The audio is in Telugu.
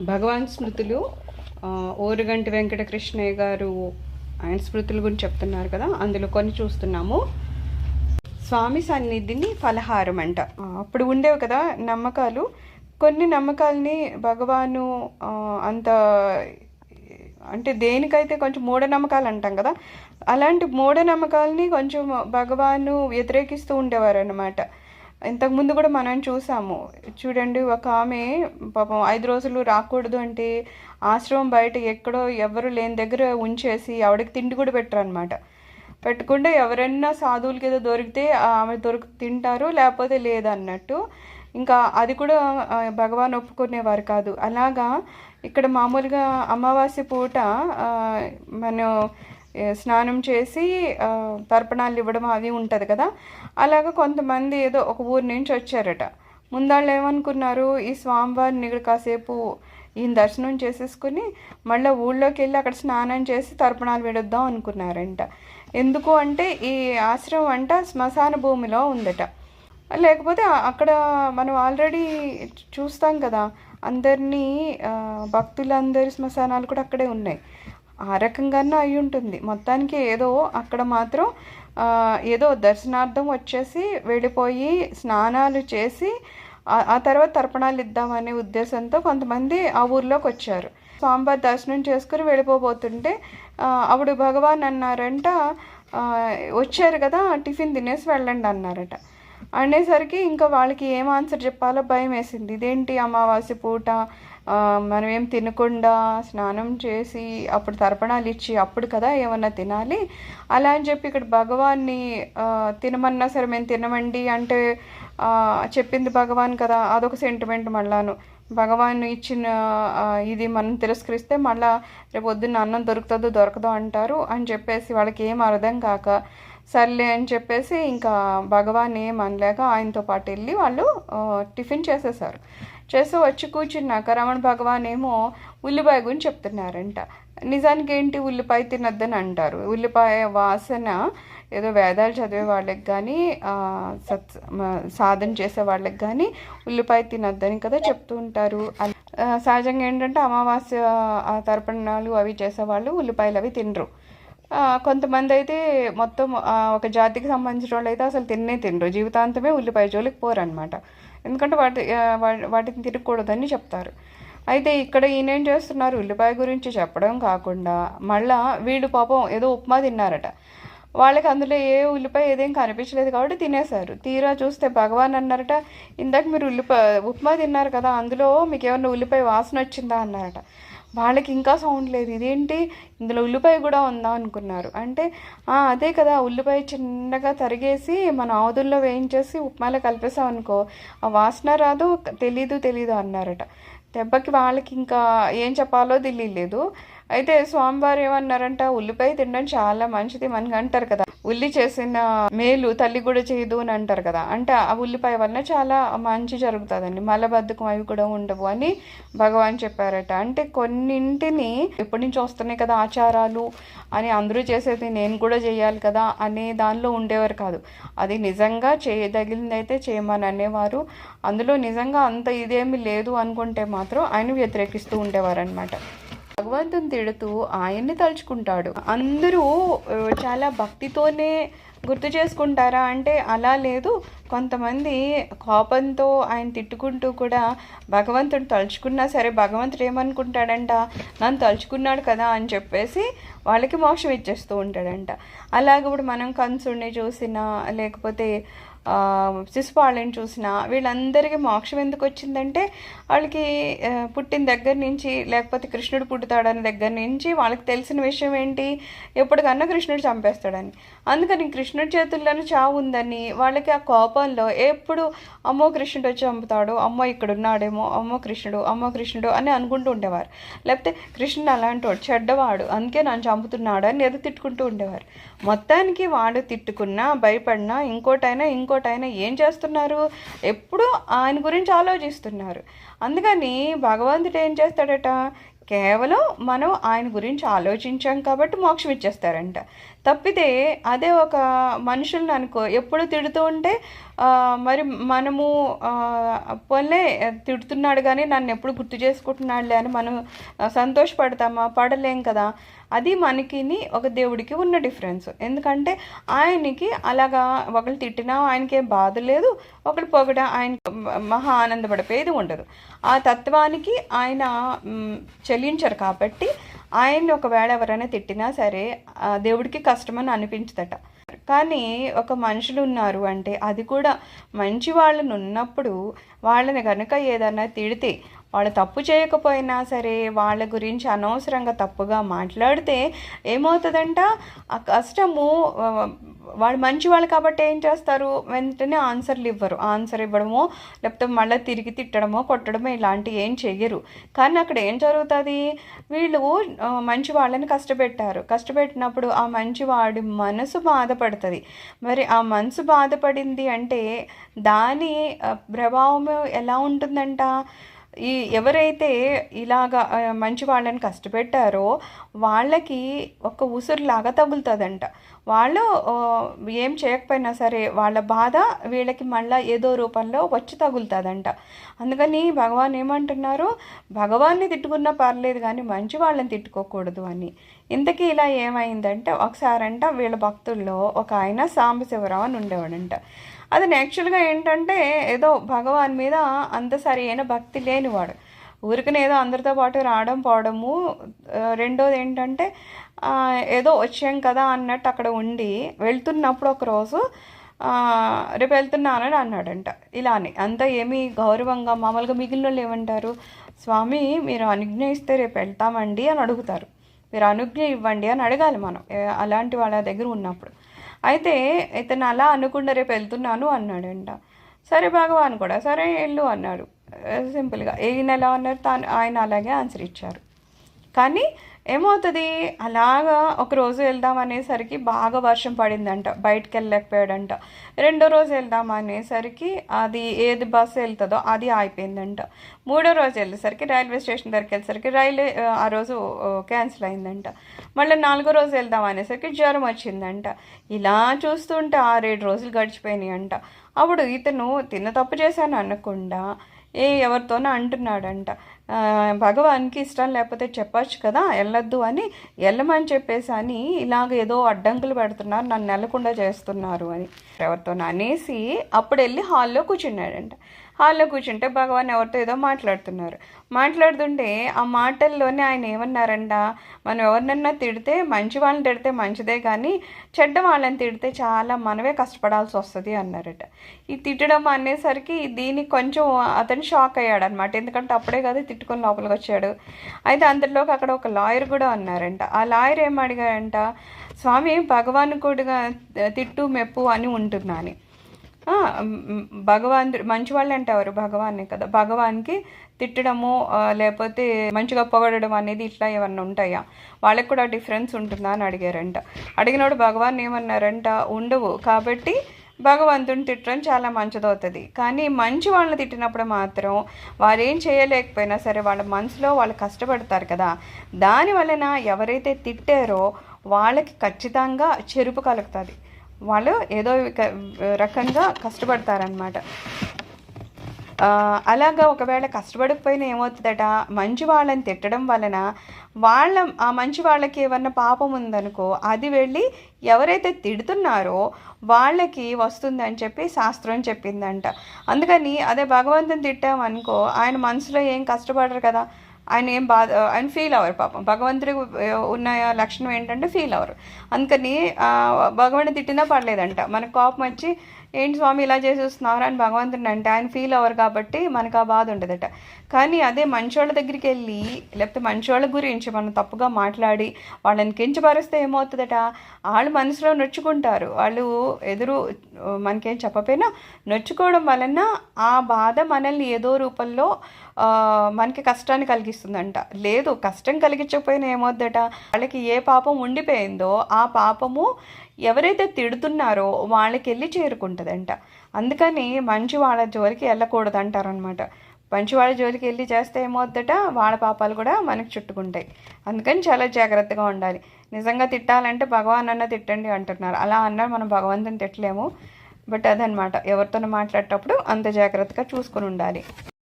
భగవాన్ స్మృతులు ఓరుగంటి వెంకటకృష్ణయ్య గారు ఆయన స్మృతుల గురించి చెప్తున్నారు కదా, అందులో కొన్ని చూస్తున్నాము. స్వామి సన్నిధిని ఫలహారం అంట. అప్పుడు ఉండేవి కదా నమ్మకాలు. కొన్ని నమ్మకాలని భగవాను అంత అంటే దేనికైతే కొంచెం మూఢనమ్మకాలు అంటాం కదా, అలాంటి మూఢనమ్మకాలని కొంచెం భగవాను వ్యతిరేకిస్తూ ఉండేవారు అన్నమాట. ఇంతకుముందు కూడా మనం చూసాము చూడండి, ఒక ఆమె పాపం 5 రోజులు రాకూడదు అంటే ఆశ్రమం బయట ఎక్కడో ఎవరు లేని దగ్గర ఉంచేసి ఆవిడకి తిండి కూడా పెట్టరు అనమాట. పెట్టుకుంటే ఎవరైనా సాధువులకి ఏదో దొరికితే ఆమె తింటారు, లేకపోతే లేదన్నట్టు. ఇంకా అది కూడా భగవాన్ ఒప్పుకునేవారు కాదు. అలాగా ఇక్కడ మామూలుగా అమావాస్య పూట మనం స్నానం చేసి తర్పణాలు ఇవ్వడం అది ఉంటుంది కదా. అలాగ కొంతమంది ఏదో ఒక ఊరి నుంచి వచ్చారట. ముందాళ్ళు ఏమనుకున్నారు, ఈ స్వామివారిని ఇక్కడ కాసేపు ఈయన దర్శనం చేసేసుకుని మళ్ళీ ఊళ్ళోకి వెళ్ళి అక్కడ స్నానం చేసి తర్పణాలు విడొద్దాం అనుకున్నారంట. ఎందుకు అంటే ఈ ఆశ్రమం అంట శ్మశాన భూమిలో ఉందట. లేకపోతే అక్కడ మనం ఆల్రెడీ చూస్తాం కదా, అందరినీ భక్తులందరి శ్మశానాలు కూడా అక్కడే ఉన్నాయి. ఆ రకంగానే అయి ఉంటుంది. మొత్తానికి ఏదో అక్కడ మాత్రం ఏదో దర్శనార్థం వచ్చేసి వెళ్ళిపోయి స్నానాలు చేసి ఆ తర్వాత తర్పణాలు ఇద్దామనే ఉద్దేశంతో కొంతమంది ఆ ఊర్లోకి వచ్చారు. స్వామివారి దర్శనం చేసుకుని వెళ్ళిపోబోతుంటే అప్పుడు భగవాన్ అన్నారంట, వచ్చారు కదా టిఫిన్ తినేసి వెళ్ళండి అన్నారట. అనేసరికి ఇంకా వాళ్ళకి ఏం ఆన్సర్ చెప్పాలో భయం వేసింది. ఇదేంటి అమావాస్య పూట మనం ఏం తినకుండా స్నానం చేసి అప్పుడు తర్పణాలు ఇచ్చి అప్పుడు కదా ఏమన్నా తినాలి, అలా అని చెప్పి ఇక్కడ భగవాన్ని తినమన్నా సరే మేము తినమండి అంటే చెప్పింది భగవాన్ కదా, అదొక సెంటిమెంట్. మళ్ళాను భగవాన్ ఇచ్చిన ఇది మనం తిరస్కరిస్తే మళ్ళా రేపు పొద్దున్న అన్నం దొరుకుతుందో దొరకదో అంటారు అని చెప్పేసి వాళ్ళకి ఏం అర్థం కాక సర్లే అని చెప్పేసి ఇంకా భగవాన్ ఏం అనలేక ఆయనతో పాటు వెళ్ళి వాళ్ళు టిఫిన్ చేసేసారు. చేసి వచ్చి కూర్చున్నాక రమణ భగవాన్ ఏమో ఉల్లిపాయ గురించి చెప్తున్నారంట. నిజానికి ఏంటి, ఉల్లిపాయ తినద్దని అంటారు. ఉల్లిపాయ వాసన ఏదో వేదాలు చదివే వాళ్ళకి కానీ సాధన చేసే వాళ్ళకి కానీ ఉల్లిపాయ తినద్దని కదా చెప్తూ ఉంటారు. సహజంగా ఏంటంటే అమావాస్య తర్పణాలు అవి చేసేవాళ్ళు ఉల్లిపాయలు అవి తినరు. కొంతమంది అయితే మొత్తం ఒక జాతికి సంబంధించిన వాళ్ళు అయితే అసలు తినరు, జీవితాంతమే ఉల్లిపాయ జోలికి పోరనమాట. ఎందుకంటే వాటిని తినకూడదని చెప్తారు. అయితే ఇక్కడ ఈయనేం చేస్తున్నారు, ఉల్లిపాయ గురించి చెప్పడం కాకుండా మళ్ళా వీళ్ళు పాపం ఏదో ఉప్మా తిన్నారట. వాళ్ళకి అందులో ఏ ఉల్లిపాయ ఏదేం కనిపించలేదు కాబట్టి తినేశారు. తీరా చూస్తే భగవాన్ అన్నారట, ఇందాక మీరు ఉప్మా తిన్నారు కదా, అందులో మీకు ఏమన్నా ఉల్లిపాయ వాసన వచ్చిందా అన్నారట. వాళ్ళకి ఇంకా సౌండ్ లేదు, ఇదేంటి ఇందులో ఉల్లిపాయ కూడా ఉందా అనుకున్నారు. అంటే అదే కదా, ఉల్లిపాయ చిన్నగా తరిగేసి మన ఆవుదుల్లో వేయించేసి ఉప్మాలో కలిపేసాం అనుకో, ఆ వాసన రాదు, తెలీదు అన్నారట. దెబ్బకి వాళ్ళకి ఇంకా ఏం చెప్పాలో తెలియలేదు. అయితే స్వామివారు ఏమన్నారంట, ఉల్లిపాయ తినడం చాలా మంచిది మనకి అంటారు కదా, ఉల్లి చేసిన మేలు తల్లి కూడా చేయదు అని అంటారు కదా. అంటే ఆ ఉల్లిపాయ వలన చాలా మంచి జరుగుతుందండి, మలబద్ధకం అవి కూడా ఉండవు అని భగవాన్ చెప్పారట. అంటే కొన్నింటిని ఎప్పటి నుంచి వస్తున్నాయి కదా ఆచారాలు అని అందరూ చేసేది నేను కూడా చేయాలి కదా అనే దానిలో ఉండేవారు కాదు. అది నిజంగా చేయదగినది అయితే చేయమని అనేవారు. అందులో నిజంగా అంత ఇదేమీ లేదు అనుకుంటే మాత్రం ఆయన వ్యతిరేకిస్తూ ఉండేవారు అనమాట. భగవంతుని తిడుతూ ఆయన్ని తలుచుకుంటాడు. అందరూ చాలా భక్తితోనే గుర్తు చేసుకుంటారా అంటే అలా లేదు. కొంతమంది కోపంతో ఆయన తిట్టుకుంటూ కూడా భగవంతుడు తలుచుకున్నా సరే భగవంతుడు ఏమనుకుంటాడంట, నన్ను తలుచుకున్నాడు కదా అని చెప్పేసి వాళ్ళకి మోక్షం ఇచ్చేస్తూ ఉంటాడంట. అలాగే ఇప్పుడు మనం కంసుడిని చూసినా లేకపోతే శిశుపాళ్ళని చూసినా వీళ్ళందరికీ మోక్షం ఎందుకు వచ్చిందంటే వాళ్ళకి పుట్టిన దగ్గర నుంచి లేకపోతే కృష్ణుడు పుట్టుతాడని దగ్గర నుంచి వాళ్ళకి తెలిసిన విషయం ఏంటి, ఎప్పటికన్నా కృష్ణుడు చంపేస్తాడని. అందుకని కృష్ణుడి చేతుల్లోనే చావు ఉందని వాళ్ళకి ఆ కోపంలో ఎప్పుడు అమ్మో కృష్ణుడు వచ్చి చంపుతాడు, అమ్మో ఇక్కడ ఉన్నాడేమో, అమ్మో కృష్ణుడు అని అనుకుంటూ ఉండేవారు. లేకపోతే కృష్ణుడు అలాంటి వాడు చెడ్డవాడు అందుకే నన్ను చంపుతున్నాడు అని ఏదో తిట్టుకుంటూ ఉండేవారు. మొత్తానికి వాడు తిట్టుకున్నా భయపడినా ఇంకోటైనా ఏం చేస్తున్నారు, ఎప్పుడు ఆయన గురించి ఆలోచిస్తున్నారు. అందుకని భగవంతుడు ఏం చేస్తాడట, కేవలం మనం ఆయన గురించి ఆలోచించాం కాబట్టి మోక్షం ఇచ్చేస్తారంట. తప్పితే అదే ఒక మనుషుల్ని అనుకో ఎప్పుడు తిడుతూ ఉంటే మరి మనము పోన్లే తిడుతున్నాడు కానీ నన్ను ఎప్పుడు గుర్తు చేసుకుంటున్నాడులే అని మనం సంతోషపడతామా? పడలేం కదా. అది మనకిని ఒక దేవుడికి ఉన్న డిఫరెన్స్. ఎందుకంటే ఆయనకి అలాగా ఒకళ్ళు తిట్టినా ఆయనకేం బాధ లేదు, ఒకళ్ళు పొగడ ఆయన మహా ఆనందపడిపోయేది ఉండదు. ఆ తత్వానికి ఆయన చెల్లించరు కాబట్టి ఆయన్ని ఒకవేళ ఎవరైనా తిట్టినా సరే దేవుడికి కష్టమని అనిపించదట. కానీ ఒక మనుషులు ఉన్నారు అంటే అది కూడా మంచి వాళ్ళని ఉన్నప్పుడు వాళ్ళని కనుక ఏదన్నా తిడితే వాళ్ళు తప్పు చేయకపోయినా సరే వాళ్ళ గురించి అనవసరంగా తప్పుగా మాట్లాడితే ఏమవుతుందంట, ఆ కష్టము వాళ్ళు మంచి వాళ్ళు కాబట్టి ఏం చేస్తారు, వెంటనే ఆన్సర్ ఇవ్వడమో లేకపోతే మళ్ళీ తిరిగి తిట్టడమో కొట్టడమో ఇలాంటివి ఏం చెయ్యరు. కానీ అక్కడ ఏం జరుగుతుంది, వీళ్ళు మంచి వాళ్ళని కష్టపెట్టినప్పుడు ఆ మంచివాడి మనసు బాధపడుతుంది. మరి ఆ మనసు బాధపడింది అంటే దాని ప్రభావం ఎలా ఉంటుందంట, ఎవరైతే ఇలాగా మంచి వాళ్ళని కష్టపెట్టారో వాళ్ళకి ఒక ఉసురులాగా తగులుతుందంట. వాళ్ళు ఏం చేయకపోయినా సరే వాళ్ళ బాధ వీళ్ళకి మళ్ళీ ఏదో రూపంలో వచ్చి తగులుతుందంట. అందుకని భగవాన్ ఏమంటున్నారు, భగవాన్ని తిట్టుకున్నా పర్లేదు కానీ మంచి వాళ్ళని తిట్టుకోకూడదు అని. ఇంతకీ ఇలా ఏమైందంటే ఒకసారంట వీళ్ళ భక్తుల్లో ఒక ఆయన సాంబశివరావు అని ఉండేవాడంట. అది యాక్చువల్గా ఏంటంటే ఏదో భగవాన్ మీద అంత సరైన భక్తి లేనివాడు, ఊరికనే ఏదో అందరితో పాటు రావడం పోవడము. రెండోది ఏంటంటే ఏదో వచ్చాం కదా అన్నట్టు అక్కడ ఉండి వెళ్తున్నప్పుడు ఒకరోజు రేపు వెళ్తున్నానని అన్నాడంట. ఇలానే అంతా ఏమీ గౌరవంగా మామూలుగా మిగిలిన వాళ్ళు ఏమంటారు, స్వామి మీరు అనుజ్ఞ ఇస్తే రేపు వెళ్తామండి అని అడుగుతారు, మీరు అనుజ్ఞ ఇవ్వండి అని అడగాలి మనం అలాంటి వాళ్ళ దగ్గర ఉన్నప్పుడు. అయితే ఇతను అలా అనుకుండా రేపు వెళ్తున్నాను అన్నాడంట. సరే భగవాన్ కూడా సరే వెళ్ళు అన్నాడు సింపుల్గా. ఈయన ఎలా అన్నారు, ఆయన అలాగే ఆన్సర్ ఇచ్చారు. కానీ ఏమవుతుంది, అలాగా ఒకరోజు వెళ్దాం అనేసరికి బాగా వర్షం పడిందంట, బయటకు వెళ్ళలేకపోయాడంట. రెండో రోజు వెళ్దాం అనేసరికి అది ఏది బస్సు వెళ్తుందో అది అయిపోయిందంట. మూడో రోజు వెళ్ళేసరికి రైల్వే స్టేషన్ దగ్గరికి వెళ్ళేసరికి రైలు ఆ రోజు క్యాన్సిల్ అయిందంట. మళ్ళీ నాలుగో రోజు వెళ్దాం అనేసరికి జ్వరం వచ్చిందంట. ఇలా చూస్తుంటే 6-7 రోజులు గడిచిపోయినాయి అంట. అప్పుడు ఇతను తిన్న తప్పు చేశాను అనకుండా ఎవరితోనో అంటున్నాడంట, భగవాన్కి ఇష్టం లేకపోతే చెప్పచ్చు కదా వెళ్ళొద్దు అని, వెళ్ళమని చెప్పేసి అని ఇలాగ ఏదో అడ్డంకులు పెడుతున్నారు, నన్ను నెలకుండా చేస్తున్నారు అని ఎవరితోనో అనేసి అప్పుడు వెళ్ళి హాల్లో కూర్చున్నాడంట. హాల్లో కూర్చుంటే భగవాన్ ఎవరితో ఏదో మాట్లాడుతుంటే ఆ మాటల్లోనే ఆయన ఏమన్నారంట, మనం ఎవరినన్నా తిడితే మంచి వాళ్ళని తిడితే మంచిదే కానీ చెడ్డ వాళ్ళని తిడితే చాలా మనమే కష్టపడాల్సి వస్తుంది అన్నారట. ఈ తిట్టడం అనేసరికి దీనికి కొంచెం అతను షాక్ అయ్యాడు అనమాట. ఎందుకంటే అప్పుడే కదా తిట్టుకొని లోపలికి వచ్చాడు. అయితే అందరిలోకి అక్కడ ఒక లాయర్ కూడా ఉన్నారంట. ఆ లాయర్ ఏం అడిగారంట, స్వామి భగవాన్ కూడా తిట్టు మెప్పు అని ఉంటుందా అని. భగవాన్ మంచి వాళ్ళు అంటే ఎవరు, భగవానే కదా. భగవాన్కి తిట్టడము లేకపోతే మంచిగా పొగడడం అనేది ఇట్లా ఏమన్నా ఉంటాయా, వాళ్ళకి కూడా డిఫరెన్స్ ఉంటుందా అని అడిగారంట. అడిగినప్పుడు భగవాన్ ఏమన్నారంట, ఉండవు, కాబట్టి భగవంతుని తిట్టడం చాలా మంచిదవుతుంది. కానీ మంచి వాళ్ళని తిట్టినప్పుడు మాత్రం వారు ఏం చేయలేకపోయినా సరే వాళ్ళ మనసులో వాళ్ళు కష్టపడతారు కదా, దాని వలన ఎవరైతే తిట్టారో వాళ్ళకి ఖచ్చితంగా చెరుపు కలుగుతుంది, వాళ్ళు ఏదో రకంగా కష్టపడతారనమాట. అలాగా ఒకవేళ కష్టపడకపోయినా ఏమవుతుందట, మంచి వాళ్ళని తిట్టడం వలన ఆ మంచి వాళ్ళకి ఏమన్నా పాపం ఉందనుకో అది వెళ్ళి ఎవరైతే తిడుతున్నారో వాళ్ళకి వస్తుందని చెప్పి శాస్త్రం చెప్పిందంట. అందుకని అదే భగవంతుని తిట్టామనుకో ఆయన మనసులో ఏం కష్టపడరు కదా, ఆయన ఫీల్ అవ్వరు. పాపం భగవంతుడికి ఉన్న లక్షణం ఏంటంటే ఫీల్ అవ్వరు. అందుకని భగవంతుని తిట్టినా పర్లేదంట. మనకు కోపం వచ్చి ఏంటి స్వామి ఇలా చేసేస్తున్నారు అని భగవంతుని అంటే ఆయన ఫీల్ అవ్వరు కాబట్టి మనకు ఆ బాధ ఉండదట. కానీ అదే మంచోళ్ళ దగ్గరికి వెళ్ళి లేకపోతే మంచోళ్ళ గురించి మనం తప్పుగా మాట్లాడి వాళ్ళని కించపరిస్తే ఏమవుతుందట, వాళ్ళు మనసులో నొచ్చుకుంటారు. వాళ్ళు ఎదురు మనకేం చెప్పపోయినా నొచ్చుకోవడం వలన ఆ బాధ మనల్ని ఏదో రూపంలో మనకి కష్టాన్ని కలిగిస్తుందంట. లేదు కష్టం కలిగించకపోయినా ఏమవుద్దట, వాళ్ళకి ఏ పాపం ఉండిపోయిందో ఆ పాపము ఎవరైతే తిడుతున్నారో వాళ్ళకి వెళ్ళి చేరుకుంటుందంట. అందుకని మంచి వాళ్ళ జోలికి వెళ్ళకూడదు అంటారనమాట. పంచివాళ్ళ జోలికి వెళ్ళి చేస్తే ఏమవుద్దట, వాళ్ళ పాపాలు కూడా మనకు చుట్టుకుంటాయి. అందుకని చాలా జాగ్రత్తగా ఉండాలి. నిజంగా తిట్టాలంటే భగవాన్ అన్న తిట్టండి అంటున్నారు. అలా అన్నారు, మనం భగవంతుని తిట్టలేము. బట్ అదనమాట, ఎవరితోనో మాట్లాడేటప్పుడు అంత జాగ్రత్తగా చూసుకొని ఉండాలి.